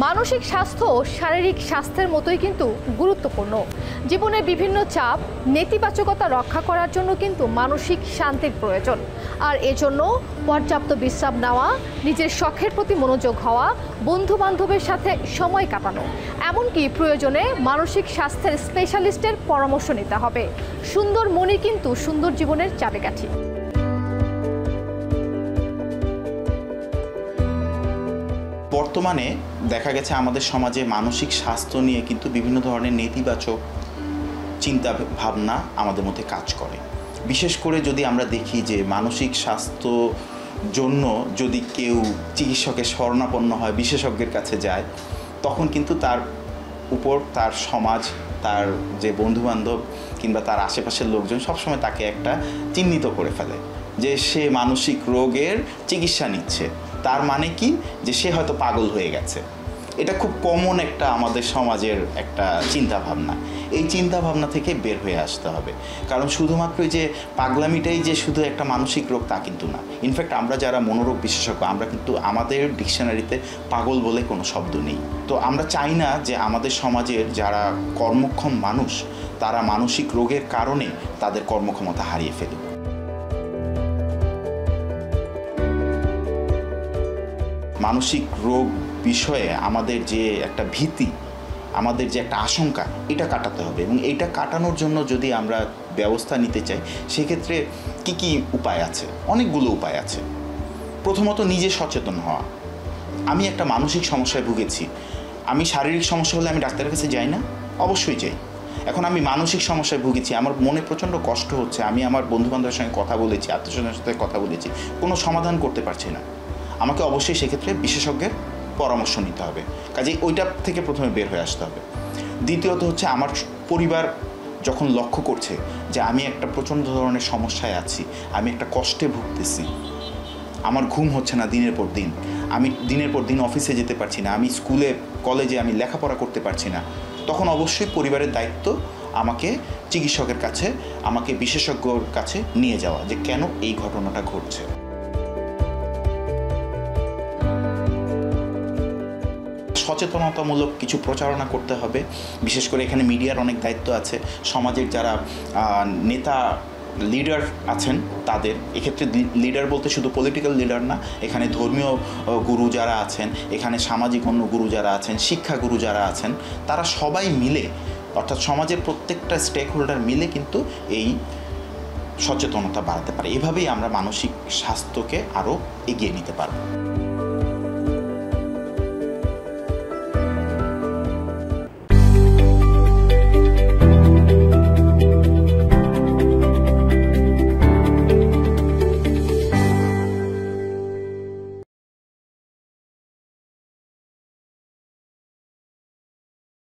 মানসিক স্বাস্থ্য শারীরিক স্বাস্থ্যের মতোই কিন্তু গুরুত্বপূর্ণ। জীবনে বিভিন্ন চাপ, নেতিবাচকতা রক্ষা করার জন্য কিন্তু মানসিক শান্তির প্রয়োজন। আর এজন্য পর্যাপ্ত বিশ্রাম নেওয়া, নিজের শখের প্রতি মনোযোগ হওয়া, বন্ধু বান্ধবের সাথে সময় কাটানো, এমনকি প্রয়োজনে মানসিক স্বাস্থ্যের স্পেশালিস্টের পরামর্শ নিতে হবে। সুন্দর মনই কিন্তু সুন্দর জীবনের চাবিকাঠি। বর্তমানে দেখা গেছে আমাদের সমাজে মানসিক স্বাস্থ্য নিয়ে কিন্তু বিভিন্ন ধরনের নেতিবাচক চিন্তা ভাবনা আমাদের মধ্যে কাজ করে। বিশেষ করে যদি আমরা দেখি যে মানসিক স্বাস্থ্য জন্য যদি কেউ চিকিৎসকের শরণাপন্ন হয়, বিশেষজ্ঞের কাছে যায়, তখন কিন্তু তার উপর তার সমাজ, তার যে বন্ধুবান্ধব কিংবা তার আশেপাশের লোকজন সবসময় তাকে একটা চিহ্নিত করে ফেলে যে সে মানসিক রোগের চিকিৎসা নিচ্ছে। তার মানে কি, যে সে হয়তো পাগল হয়ে গেছে। এটা খুব কমন একটা আমাদের সমাজের একটা চিন্তা ভাবনা। এই চিন্তা ভাবনা থেকে বের হয়ে আসতে হবে, কারণ শুধুমাত্র যে পাগলামিটাই যে শুধু একটা মানসিক রোগ তা কিন্তু না। ইনফ্যাক্ট আমরা যারা মনোরোগ বিশেষজ্ঞ, আমরা কিন্তু আমাদের ডিকশনারিতে পাগল বলে কোনো শব্দ নেই। তো আমরা চাই না যে আমাদের সমাজের যারা কর্মক্ষম মানুষ তারা মানসিক রোগের কারণে তাদের কর্মক্ষমতা হারিয়ে ফেলুক। মানসিক রোগ বিষয়ে আমাদের যে একটা ভীতি, আমাদের যে একটা আশঙ্কা, এটা কাটাতে হবে। এবং এইটা কাটানোর জন্য যদি আমরা ব্যবস্থা নিতে চাই, সেক্ষেত্রে কি কি উপায় আছে? অনেকগুলো উপায় আছে। প্রথমত নিজে সচেতন হওয়া। আমি একটা মানসিক সমস্যায় ভুগেছি, আমি শারীরিক সমস্যা হলে আমি ডাক্তারের কাছে যাই না? অবশ্যই যাই। এখন আমি মানসিক সমস্যায় ভুগেছি, আমার মনে প্রচণ্ড কষ্ট হচ্ছে, আমি আমার বন্ধুবান্ধবের সঙ্গে কথা বলেছি, আত্মীয়স্বজনের সাথে কথা বলেছি, কোনো সমাধান করতে পারছি না, আমাকে অবশ্যই সেক্ষেত্রে বিশেষজ্ঞের পরামর্শ নিতে হবে। কাজেই ওইটা থেকে প্রথমে বের হয়ে আসতে হবে। দ্বিতীয়ত হচ্ছে, আমার পরিবার যখন লক্ষ্য করছে যে আমি একটা প্রচণ্ড ধরনের সমস্যায় আছি, আমি একটা কষ্টে ভুগতেছি, আমার ঘুম হচ্ছে না দিনের পর দিন, আমি দিনের পর দিন অফিসে যেতে পারছি না, আমি স্কুলে কলেজে আমি লেখাপড়া করতে পারছি না, তখন অবশ্যই পরিবারের দায়িত্ব আমাকে চিকিৎসকের কাছে, আমাকে বিশেষজ্ঞর কাছে নিয়ে যাওয়া, যে কেন এই ঘটনাটা ঘটছে। সচেতনতামূলক কিছু প্রচারণা করতে হবে। বিশেষ করে এখানে মিডিয়ার অনেক দায়িত্ব আছে। সমাজের যারা নেতা লিডার আছেন তাদের, এক্ষেত্রে লিডার বলতে শুধু পলিটিক্যাল লিডার না, এখানে ধর্মীয় গুরু যারা আছেন, এখানে সামাজিক অন্য গুরু যারা আছেন, শিক্ষা গুরু যারা আছেন, তারা সবাই মিলে, অর্থাৎ সমাজের প্রত্যেকটা স্টেক হোল্ডার মিলে কিন্তু এই সচেতনতা বাড়াতে পারে। এভাবেই আমরা মানসিক স্বাস্থ্যকে আরও এগিয়ে নিতে পারব।